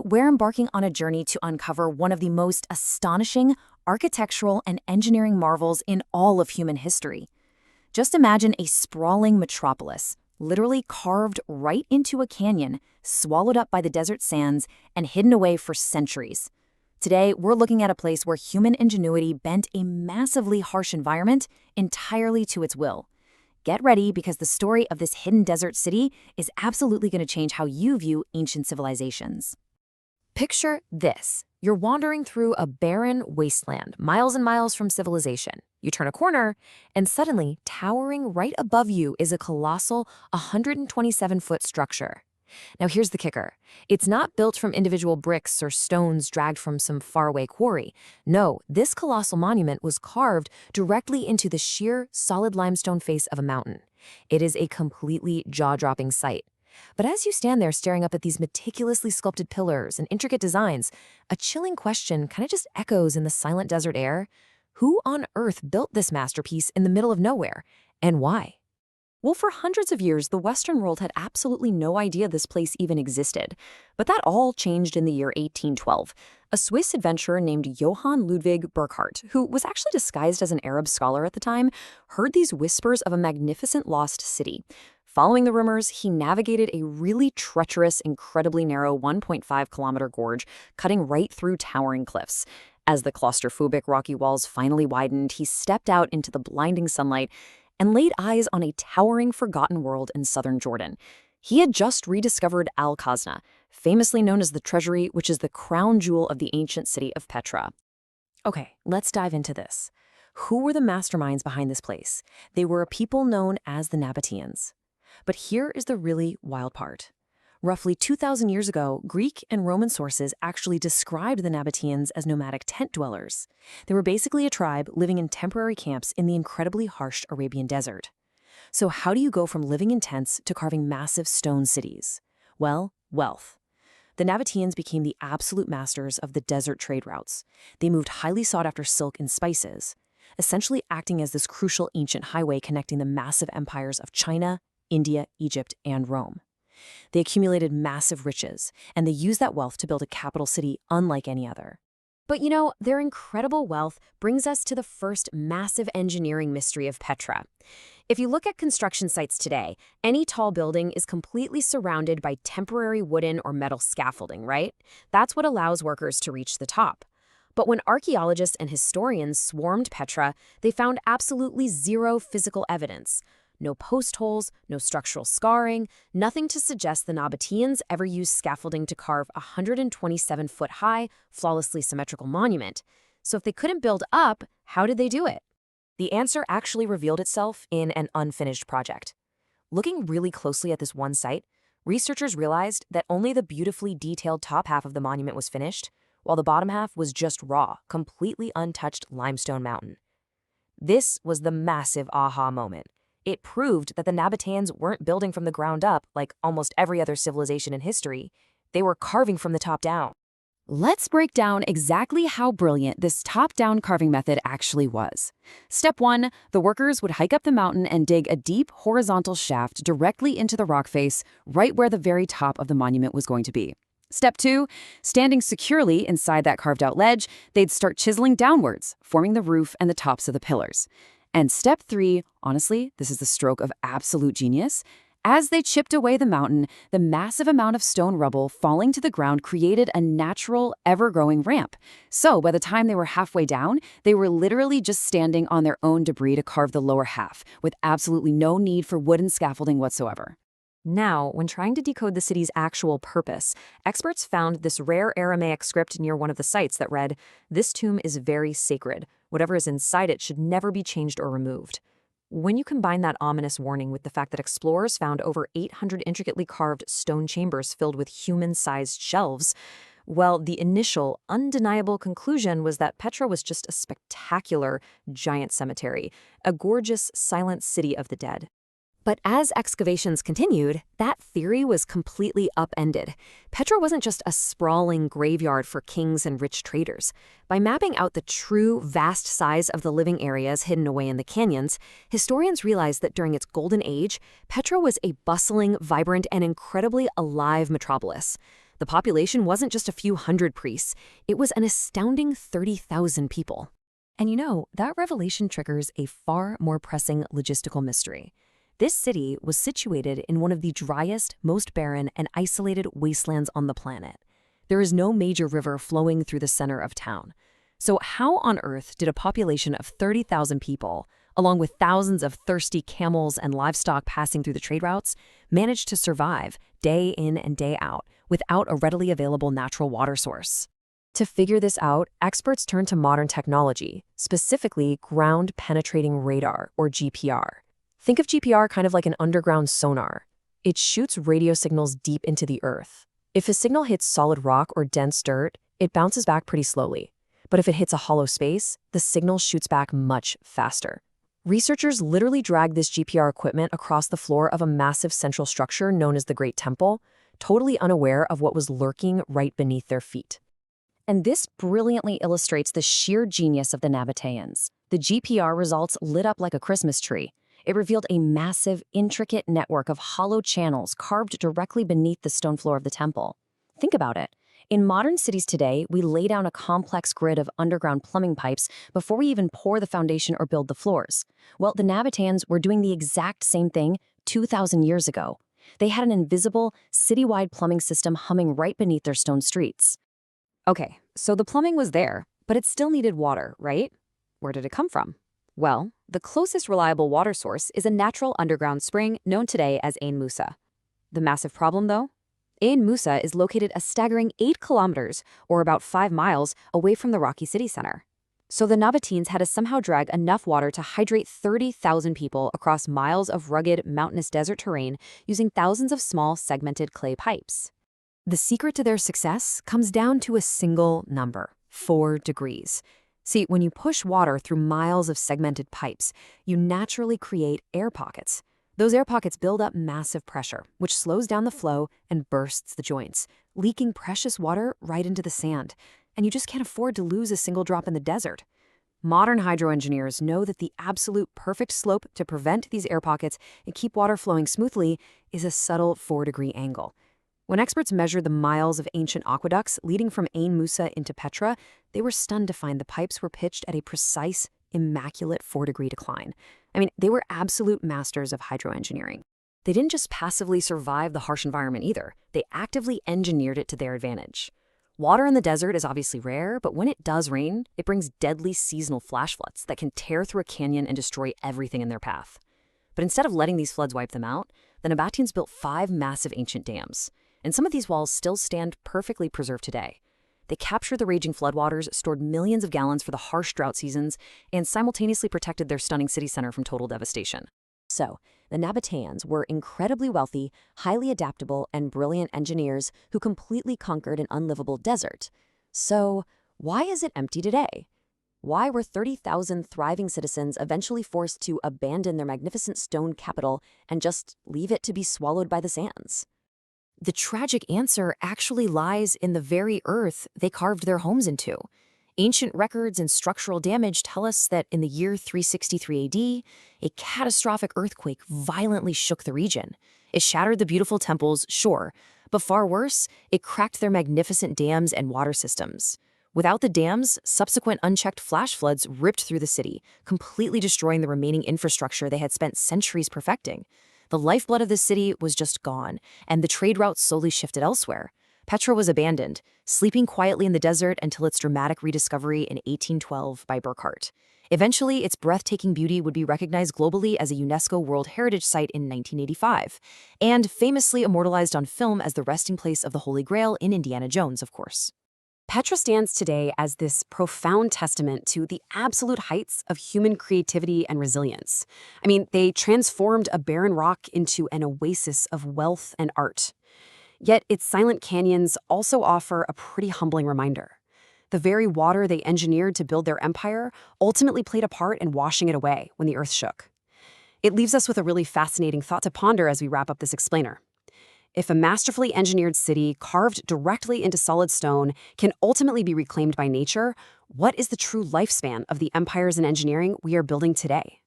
We're embarking on a journey to uncover one of the most astonishing architectural and engineering marvels in all of human history. Just imagine a sprawling metropolis, literally carved right into a canyon, swallowed up by the desert sands, and hidden away for centuries. Today, we're looking at a place where human ingenuity bent a massively harsh environment entirely to its will. Get ready, because the story of this hidden desert city is absolutely going to change how you view ancient civilizations. Picture this. You're wandering through a barren wasteland, miles and miles from civilization. You turn a corner, and suddenly, towering right above you is a colossal 127-foot structure. Now here's the kicker. It's not built from individual bricks or stones dragged from some faraway quarry. No, this colossal monument was carved directly into the sheer, solid limestone face of a mountain. It is a completely jaw-dropping sight. But as you stand there staring up at these meticulously sculpted pillars and intricate designs, a chilling question kind of just echoes in the silent desert air. Who on earth built this masterpiece in the middle of nowhere, and why? Well, for hundreds of years, the Western world had absolutely no idea this place even existed. But that all changed in the year 1812. A Swiss adventurer named Johann Ludwig Burckhardt, who was actually disguised as an Arab scholar at the time, heard these whispers of a magnificent lost city. Following the rumors, he navigated a really treacherous, incredibly narrow 1.5-kilometer gorge, cutting right through towering cliffs. As the claustrophobic rocky walls finally widened, he stepped out into the blinding sunlight and laid eyes on a towering, forgotten world in southern Jordan. He had just rediscovered Al-Khazna, famously known as the treasury, which is the crown jewel of the ancient city of Petra. Okay, let's dive into this. Who were the masterminds behind this place? They were a people known as the Nabateans. But here is the really wild part. Roughly 2,000 years ago, Greek and Roman sources actually described the Nabateans as nomadic tent dwellers. They were basically a tribe living in temporary camps in the incredibly harsh Arabian desert. So how do you go from living in tents to carving massive stone cities? Well, wealth. The Nabateans became the absolute masters of the desert trade routes. They moved highly sought-after silk and spices, essentially acting as this crucial ancient highway connecting the massive empires of China, India, Egypt, and Rome. They accumulated massive riches, and they used that wealth to build a capital city unlike any other. But their incredible wealth brings us to the first massive engineering mystery of Petra. If you look at construction sites today, any tall building is completely surrounded by temporary wooden or metal scaffolding, right? That's what allows workers to reach the top. But when archaeologists and historians swarmed Petra, they found absolutely zero physical evidence. No post holes, no structural scarring, nothing to suggest the Nabateans ever used scaffolding to carve a 127-foot-high, flawlessly symmetrical monument. So if they couldn't build up, how did they do it? The answer actually revealed itself in an unfinished project. Looking really closely at this one site, researchers realized that only the beautifully detailed top half of the monument was finished, while the bottom half was just raw, completely untouched limestone mountain. This was the massive aha moment. It proved that the Nabateans weren't building from the ground up like almost every other civilization in history. They were carving from the top down. Let's break down exactly how brilliant this top-down carving method actually was. Step 1, the workers would hike up the mountain and dig a deep horizontal shaft directly into the rock face, right where the very top of the monument was going to be. Step 2, standing securely inside that carved-out ledge, they'd start chiseling downwards, forming the roof and the tops of the pillars. And step 3, honestly, this is the stroke of absolute genius. As they chipped away the mountain, the massive amount of stone rubble falling to the ground created a natural, ever-growing ramp. So by the time they were halfway down, they were literally just standing on their own debris to carve the lower half, with absolutely no need for wooden scaffolding whatsoever. Now, when trying to decode the city's actual purpose, experts found this rare Aramaic script near one of the sites that read, "This tomb is very sacred. Whatever is inside it should never be changed or removed." When you combine that ominous warning with the fact that explorers found over 800 intricately carved stone chambers filled with human-sized shelves, well, the initial, undeniable conclusion was that Petra was just a spectacular, giant cemetery, a gorgeous, silent city of the dead. But as excavations continued, that theory was completely upended. Petra wasn't just a sprawling graveyard for kings and rich traders. By mapping out the true, vast size of the living areas hidden away in the canyons, historians realized that during its golden age, Petra was a bustling, vibrant, and incredibly alive metropolis. The population wasn't just a few hundred priests, it was an astounding 30,000 people. And that revelation triggers a far more pressing logistical mystery. This city was situated in one of the driest, most barren, and isolated wastelands on the planet. There is no major river flowing through the center of town. So how on earth did a population of 30,000 people, along with thousands of thirsty camels and livestock passing through the trade routes, manage to survive day in and day out without a readily available natural water source? To figure this out, experts turn to modern technology, specifically ground-penetrating radar, or GPR. Think of GPR kind of like an underground sonar. It shoots radio signals deep into the earth. If a signal hits solid rock or dense dirt, it bounces back pretty slowly. But if it hits a hollow space, the signal shoots back much faster. Researchers literally dragged this GPR equipment across the floor of a massive central structure known as the Great Temple, totally unaware of what was lurking right beneath their feet. And this brilliantly illustrates the sheer genius of the Nabateans. The GPR results lit up like a Christmas tree. It revealed a massive, intricate network of hollow channels carved directly beneath the stone floor of the temple. Think about it. In modern cities today, we lay down a complex grid of underground plumbing pipes before we even pour the foundation or build the floors. Well, the Nabateans were doing the exact same thing 2,000 years ago. They had an invisible, citywide plumbing system humming right beneath their stone streets. Okay, so the plumbing was there, but it still needed water, right? Where did it come from? Well, the closest reliable water source is a natural underground spring known today as Ain Musa. The massive problem, though? Ain Musa is located a staggering 8 kilometers, or about 5 miles, away from the rocky city center. So the Nabateans had to somehow drag enough water to hydrate 30,000 people across miles of rugged, mountainous desert terrain using thousands of small, segmented clay pipes. The secret to their success comes down to a single number: 4 degrees. See, when you push water through miles of segmented pipes, you naturally create air pockets. Those air pockets build up massive pressure, which slows down the flow and bursts the joints, leaking precious water right into the sand. And you just can't afford to lose a single drop in the desert. Modern hydroengineers know that the absolute perfect slope to prevent these air pockets and keep water flowing smoothly is a subtle 4-degree angle. When experts measured the miles of ancient aqueducts leading from Ain Musa into Petra, they were stunned to find the pipes were pitched at a precise, immaculate 4-degree decline. They were absolute masters of hydroengineering. They didn't just passively survive the harsh environment either. They actively engineered it to their advantage. Water in the desert is obviously rare, but when it does rain, it brings deadly seasonal flash floods that can tear through a canyon and destroy everything in their path. But instead of letting these floods wipe them out, the Nabateans built 5 massive ancient dams. And some of these walls still stand perfectly preserved today. They captured the raging floodwaters, stored millions of gallons for the harsh drought seasons, and simultaneously protected their stunning city center from total devastation. So, the Nabateans were incredibly wealthy, highly adaptable, and brilliant engineers who completely conquered an unlivable desert. So, why is it empty today? Why were 30,000 thriving citizens eventually forced to abandon their magnificent stone capital and just leave it to be swallowed by the sands? The tragic answer actually lies in the very earth they carved their homes into. Ancient records and structural damage tell us that in the year 363 AD, a catastrophic earthquake violently shook the region. It shattered the beautiful temples, sure, but far worse, it cracked their magnificent dams and water systems. Without the dams, subsequent unchecked flash floods ripped through the city, completely destroying the remaining infrastructure they had spent centuries perfecting. The lifeblood of the city was just gone, and the trade routes slowly shifted elsewhere. Petra was abandoned, sleeping quietly in the desert until its dramatic rediscovery in 1812 by Burckhardt. Eventually, its breathtaking beauty would be recognized globally as a UNESCO World Heritage Site in 1985, and famously immortalized on film as the resting place of the Holy Grail in Indiana Jones, of course. Petra stands today as this profound testament to the absolute heights of human creativity and resilience. They transformed a barren rock into an oasis of wealth and art. Yet its silent canyons also offer a pretty humbling reminder. The very water they engineered to build their empire ultimately played a part in washing it away when the earth shook. It leaves us with a really fascinating thought to ponder as we wrap up this explainer. If a masterfully engineered city carved directly into solid stone can ultimately be reclaimed by nature, what is the true lifespan of the empires and engineering we are building today?